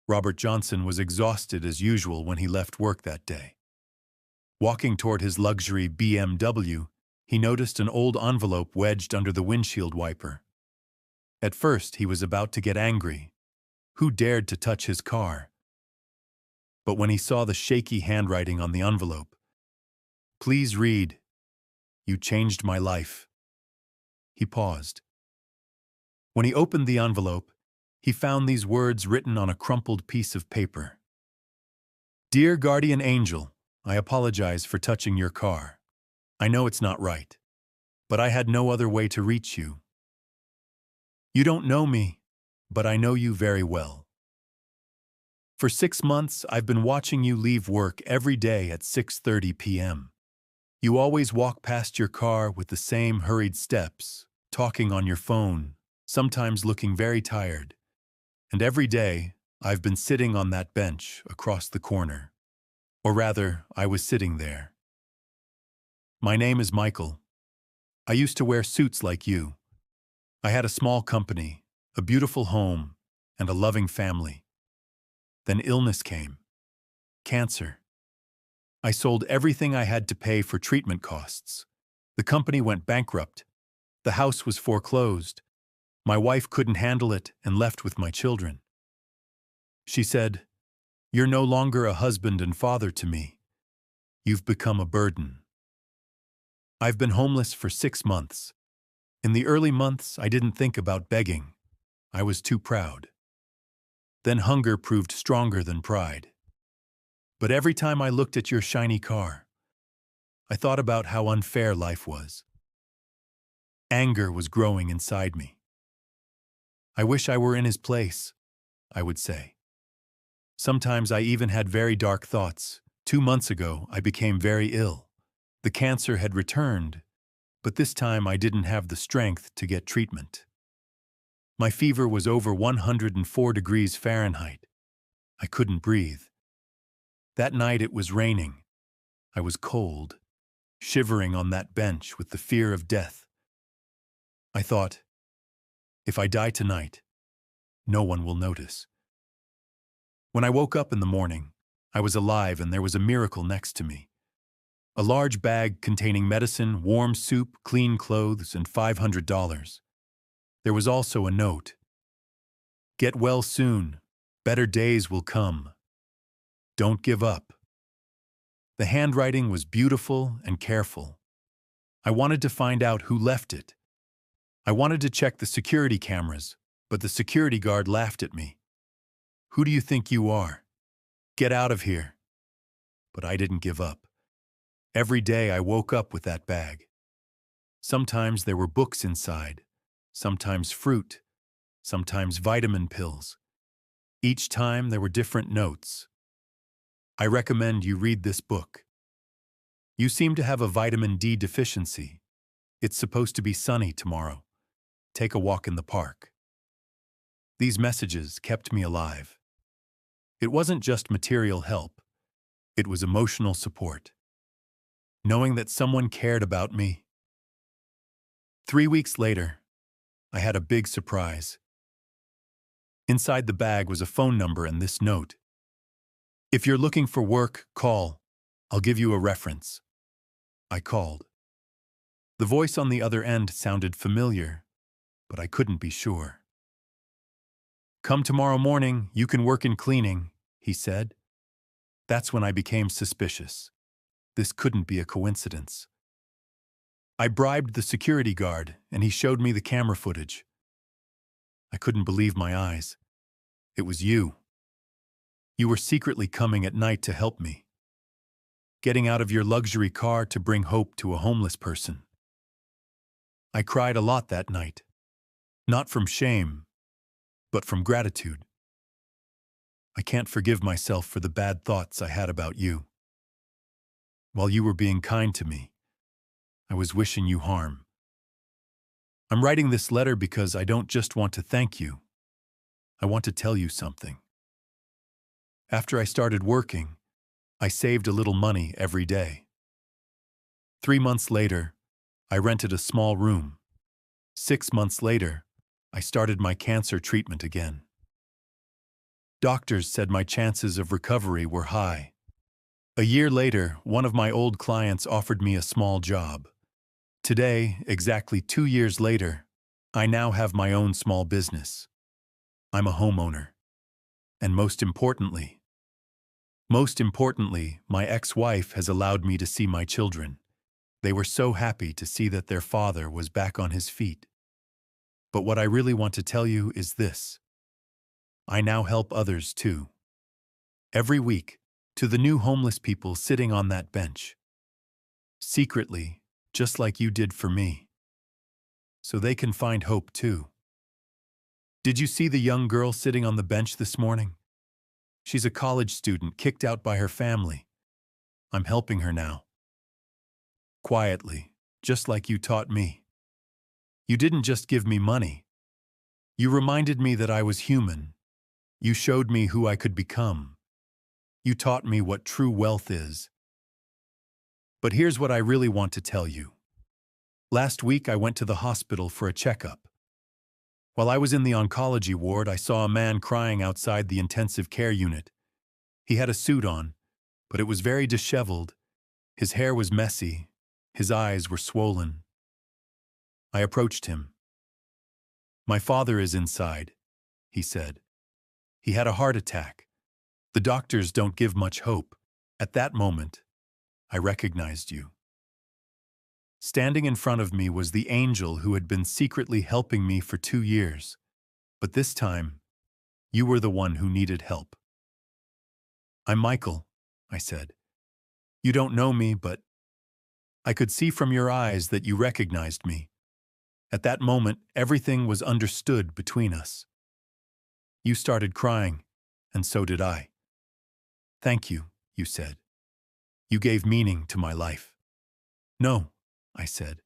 Robert Johnson was exhausted as usual when he left work that day. Walking toward his luxury BMW, he noticed an old envelope wedged under the windshield wiper. At first, he was about to get angry. Who dared to touch his car? But when he saw the shaky handwriting on the envelope, "Please read. You changed my life," he paused. When he opened the envelope, he found these words written on a crumpled piece of paper. "Dear guardian angel, I apologize for touching your car. I know it's not right, but I had no other way to reach you. You don't know me, but I know you very well. For 6 months, I've been watching you leave work every day at 6:30 p.m. You always walk past your car with the same hurried steps, talking on your phone, sometimes looking very tired. And every day, I've been sitting on that bench across the corner. Or rather, I was sitting there. My name is Michael. I used to wear suits like you. I had a small company, a beautiful home, and a loving family. Then illness came. Cancer. I sold everything I had to pay for treatment costs. The company went bankrupt. The house was foreclosed. My wife couldn't handle it and left with my children. She said, 'You're no longer a husband and father to me. You've become a burden.' I've been homeless for 6 months. In the early months, I didn't think about begging. I was too proud. Then hunger proved stronger than pride. But every time I looked at your shiny car, I thought about how unfair life was. Anger was growing inside me. I wish I were in his place, I would say. Sometimes I even had very dark thoughts. 2 months ago, I became very ill. The cancer had returned, but this time I didn't have the strength to get treatment. My fever was over 104 degrees Fahrenheit. I couldn't breathe. That night it was raining. I was cold, shivering on that bench with the fear of death. I thought, if I die tonight, no one will notice. When I woke up in the morning, I was alive and there was a miracle next to me. A large bag containing medicine, warm soup, clean clothes, and $500. There was also a note. "Get well soon. Better days will come. Don't give up." The handwriting was beautiful and careful. I wanted to find out who left it. I wanted to check the security cameras, but the security guard laughed at me. "Who do you think you are? Get out of here." But I didn't give up. Every day I woke up with that bag. Sometimes there were books inside, sometimes fruit, sometimes vitamin pills. Each time there were different notes. I recommend you read this book. You seem to have a vitamin D deficiency. It's supposed to be sunny tomorrow. Take a walk in the park. These messages kept me alive. It wasn't just material help. It was emotional support. Knowing that someone cared about me. 3 weeks later, I had a big surprise. Inside the bag was a phone number and this note. "If you're looking for work, call. I'll give you a reference." I called. The voice on the other end sounded familiar, but I couldn't be sure. "Come tomorrow morning, you can work in cleaning," he said. That's when I became suspicious. This couldn't be a coincidence. I bribed the security guard, and he showed me the camera footage. I couldn't believe my eyes. It was you. You were secretly coming at night to help me. Getting out of your luxury car to bring hope to a homeless person. I cried a lot that night. Not from shame, but from gratitude. I can't forgive myself for the bad thoughts I had about you. While you were being kind to me, I was wishing you harm. I'm writing this letter because I don't just want to thank you. I want to tell you something. After I started working, I saved a little money every day. 3 months later, I rented a small room. 6 months later, I started my cancer treatment again. Doctors said my chances of recovery were high. A year later, one of my old clients offered me a small job. Today, exactly 2 years later, I now have my own small business. I'm a homeowner. And most importantly, my ex-wife has allowed me to see my children. They were so happy to see that their father was back on his feet. But what I really want to tell you is this. I now help others too. Every week, to the new homeless people sitting on that bench. Secretly, just like you did for me. So they can find hope too. Did you see the young girl sitting on the bench this morning? She's a college student kicked out by her family. I'm helping her now. Quietly, just like you taught me. You didn't just give me money. You reminded me that I was human. You showed me who I could become. You taught me what true wealth is. But here's what I really want to tell you. Last week I went to the hospital for a checkup. While I was in the oncology ward, I saw a man crying outside the intensive care unit. He had a suit on, but it was very disheveled. His hair was messy. His eyes were swollen. I approached him. "My father is inside," he said. "He had a heart attack. The doctors don't give much hope." At that moment, I recognized you. Standing in front of me was the angel who had been secretly helping me for 2 years. But this time, you were the one who needed help. "I'm Michael," I said. "You don't know me, but I could see from your eyes that you recognized me." At that moment, everything was understood between us. You started crying, and so did I. "Thank you," you said. "You gave meaning to my life." "No," I said.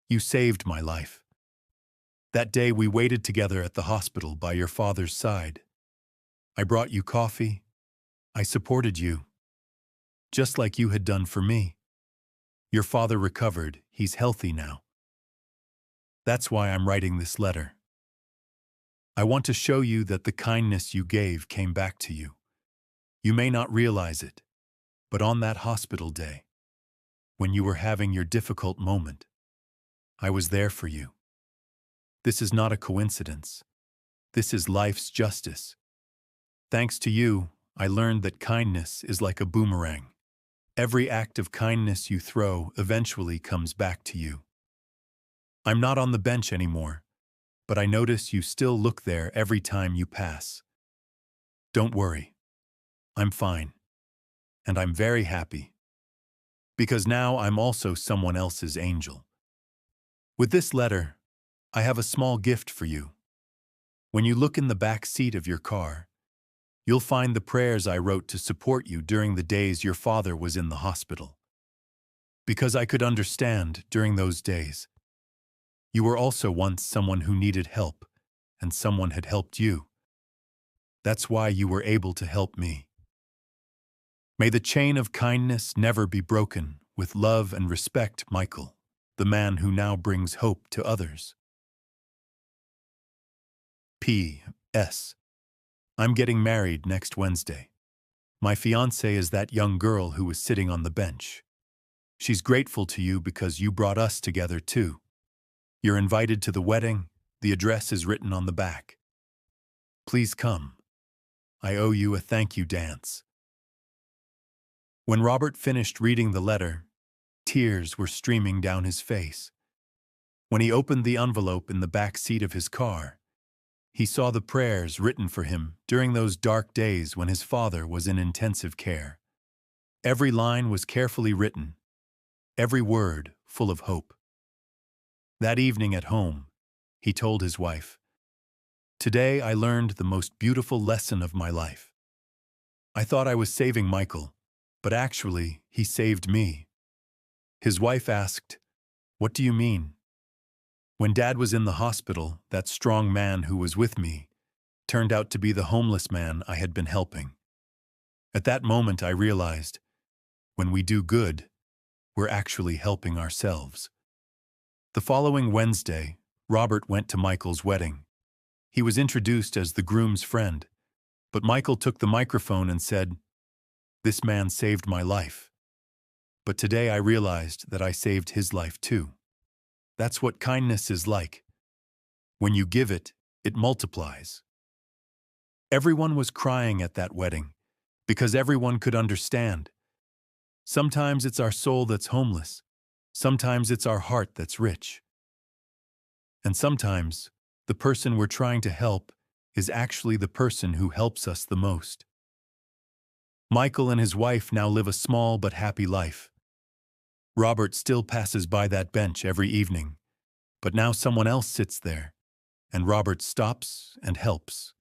"You saved my life." That day we waited together at the hospital by your father's side. I brought you coffee. I supported you, just like you had done for me. Your father recovered. He's healthy now. That's why I'm writing this letter. I want to show you that the kindness you gave came back to you. You may not realize it, but on that hospital day, when you were having your difficult moment, I was there for you. This is not a coincidence. This is life's justice. Thanks to you, I learned that kindness is like a boomerang. Every act of kindness you throw eventually comes back to you. I'm not on the bench anymore, but I notice you still look there every time you pass. Don't worry. I'm fine. And I'm very happy. Because now I'm also someone else's angel. With this letter, I have a small gift for you. When you look in the back seat of your car, you'll find the prayers I wrote to support you during the days your father was in the hospital. Because I could understand during those days. You were also once someone who needed help, and someone had helped you. That's why you were able to help me. May the chain of kindness never be broken. With love and respect, Michael, the man who now brings hope to others. P.S. I'm getting married next Wednesday. My fiancée is that young girl who was sitting on the bench. She's grateful to you because you brought us together too. You're invited to the wedding. The address is written on the back. Please come. I owe you a thank you dance. When Robert finished reading the letter, tears were streaming down his face. When he opened the envelope in the back seat of his car, he saw the prayers written for him during those dark days when his father was in intensive care. Every line was carefully written, every word full of hope. That evening at home, he told his wife, "Today I learned the most beautiful lesson of my life. I thought I was saving Michael, but actually he saved me." His wife asked, "What do you mean?" When Dad was in the hospital, that strong man who was with me turned out to be the homeless man I had been helping. At that moment I realized, when we do good, we're actually helping ourselves. The following Wednesday, Robert went to Michael's wedding. He was introduced as the groom's friend. But Michael took the microphone and said, "This man saved my life. But today I realized that I saved his life too." That's what kindness is like. When you give it, it multiplies. Everyone was crying at that wedding because everyone could understand. Sometimes it's our soul that's homeless. Sometimes it's our heart that's rich. And sometimes the person we're trying to help is actually the person who helps us the most. Michael and his wife now live a small but happy life. Robert still passes by that bench every evening, but now someone else sits there, and Robert stops and helps.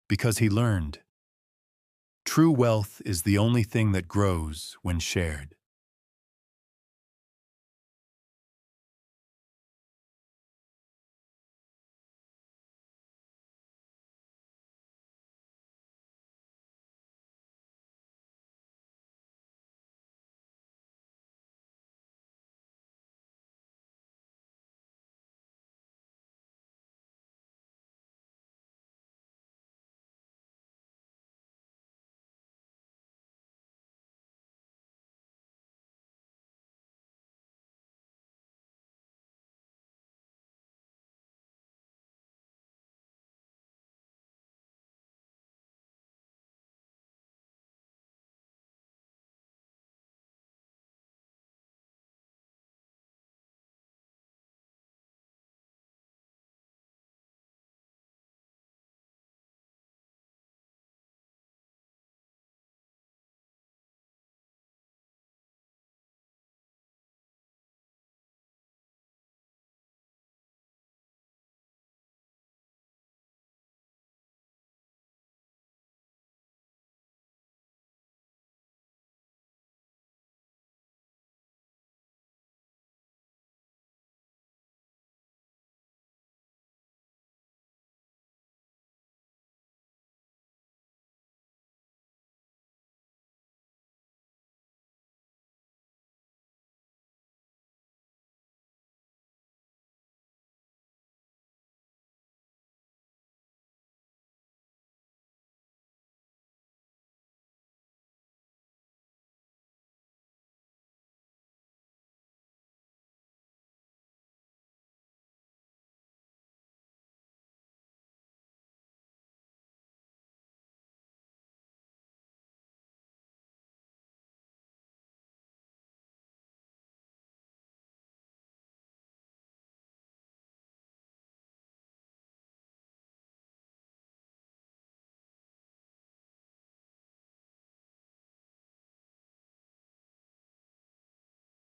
Because he learned. True wealth is the only thing that grows when shared.